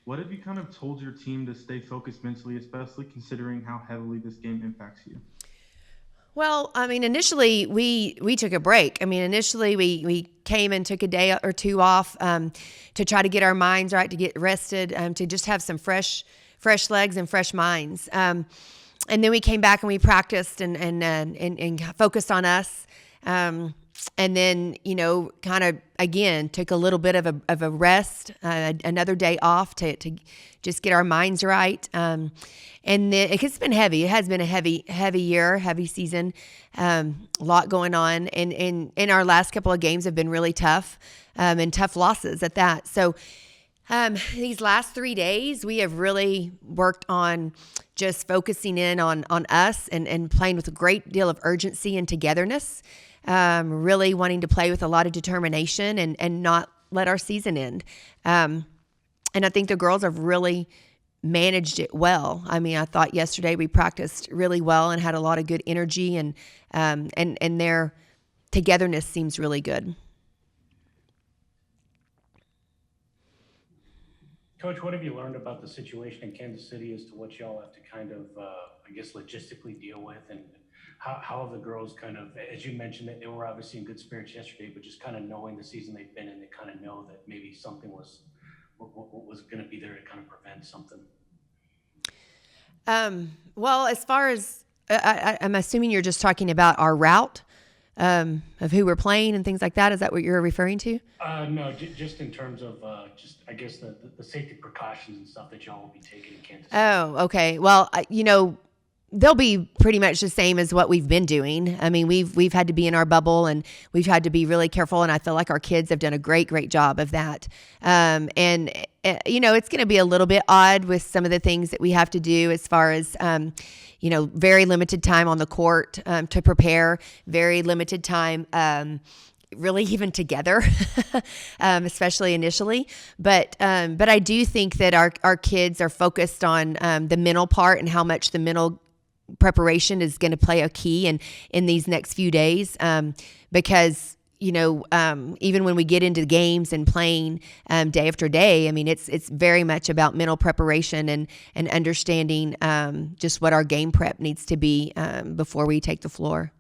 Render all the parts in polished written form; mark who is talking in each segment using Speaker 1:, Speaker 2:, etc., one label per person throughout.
Speaker 1: What have you kind of told your team to stay focused mentally, especially considering how heavily this game impacts you?
Speaker 2: Well, I mean, initially we took a break. I mean, initially we came and took a day or two off to try to get our minds right, to get rested, to just have some fresh legs and fresh minds. And then we came back and we practiced and focused on us. And then, kind of again took a little bit of a rest, another day off to just get our minds right. And then it's been heavy. It has been a heavy year, heavy season, a lot going on. And our last couple of games have been really tough, and tough losses at that. So these last 3 days, we have really worked on just focusing in on us and playing with a great deal of urgency and togetherness, really wanting to play with a lot of determination and not let our season end. And I think the girls have really managed it well. I mean, I thought yesterday we practiced really well and had a lot of good energy, and their togetherness seems really good.
Speaker 3: Coach, what have you learned about the situation in Kansas City as to what y'all have to kind of, I guess, logistically deal with? And how have the girls kind of, as you mentioned, that they were obviously in good spirits yesterday, but just kind of knowing the season they've been in, they kind of know that maybe something what was going to be there to kind of prevent something.
Speaker 2: Well, as far as I'm assuming you're just talking about our route, of who we're playing and things like that. Is that what you're referring to?
Speaker 3: No, just in terms of just, I guess, the safety precautions and stuff that y'all will be taking in Kansas City.
Speaker 2: Oh, okay. Well, they'll be pretty much the same as what we've been doing. I mean, we've had to be in our bubble and we've had to be really careful, and I feel like our kids have done a great job of that. And it's going to be a little bit odd with some of the things that we have to do as far as very limited time on the court to prepare, very limited time. Really even together, especially initially. But I do think that our kids are focused on the mental part and how much the mental preparation is going to play a key in these next few days, because even when we get into games and playing day after day, I mean, it's very much about mental preparation and understanding just what our game prep needs to be before we take the floor.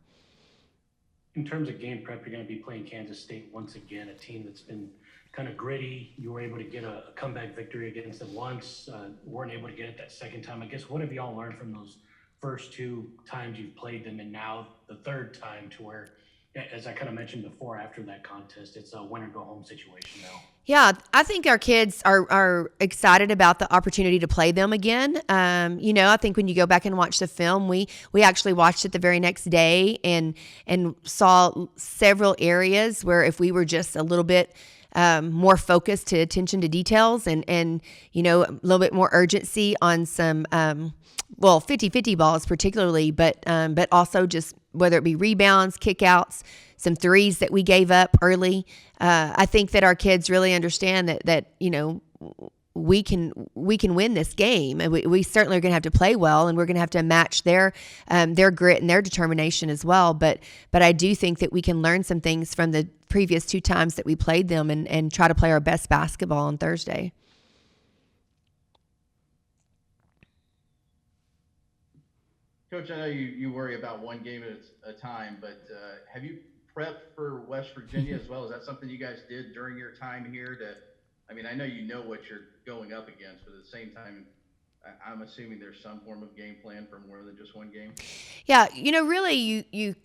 Speaker 3: In terms of game prep, you're going to be playing Kansas State once again, a team that's been kind of gritty. You were able to get a comeback victory against them once, weren't able to get it that second time. I guess, what have y'all learned from those first two times you've played them, and now the third time, to where, as I kind of mentioned before, after that contest, it's a win or go home situation now?
Speaker 2: Yeah, I think our kids are excited about the opportunity to play them again. I think when you go back and watch the film, we actually watched it the very next day and saw several areas where if we were just a little bit more focused to attention to details and a little bit more urgency on some 50-50 balls particularly, but also just whether it be rebounds, kickouts, some threes that we gave up early. I think that our kids really understand that we can win this game, and we certainly are going to have to play well, and we're going to have to match their grit and their determination as well. But I do think that we can learn some things from the previous two times that we played them and try to play our best basketball on Thursday.
Speaker 4: Coach, I know you worry about one game at a time, but have you prepped for West Virginia as well? Is that something you guys did during your time here? I mean, I know you know what you're going up against, but at the same time, I'm assuming there's some form of game plan for more than just one game.
Speaker 2: Yeah, really, you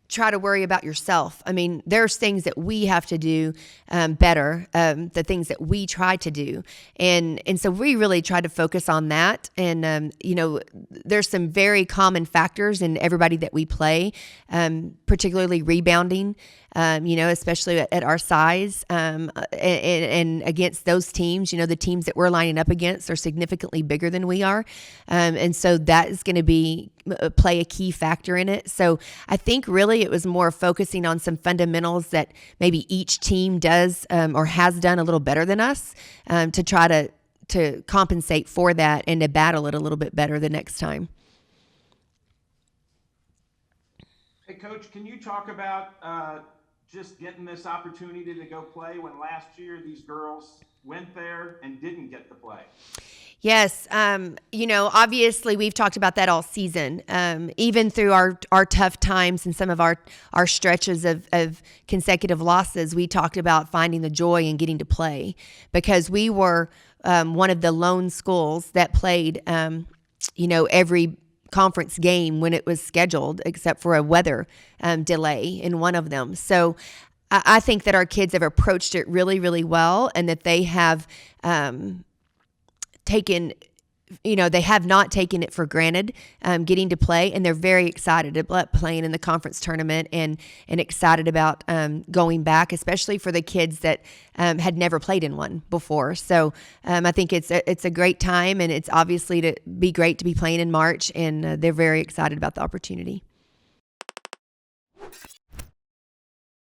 Speaker 2: try to worry about yourself. I mean, there's things that we have to do better, the things that we try to do. And so we really try to focus on that. And, there's some very common factors in everybody that we play, particularly rebounding, especially at our size, and against those teams, the teams that we're lining up against are significantly bigger than we are. And so that is going to play a key factor in it. So I think really it was more focusing on some fundamentals that maybe each team does or has done a little better than us, to try to compensate for that and to battle it a little bit better the next time.
Speaker 5: Hey, Coach, can you talk about just getting this opportunity to go play when last year these girls went there and didn't get to play?
Speaker 2: Yes, obviously we've talked about that all season. Even through our tough times and some of our stretches of consecutive losses, we talked about finding the joy in getting to play, because we were one of the lone schools that played, every conference game when it was scheduled, except for a weather delay in one of them. So I think that our kids have approached it really, really well, and that they have they have not taken it for granted, getting to play, and they're very excited about playing in the conference tournament, and excited about going back, especially for the kids that had never played in one before. So I think it's a great time, and it's obviously to be great to be playing in March, and they're very excited about the opportunity.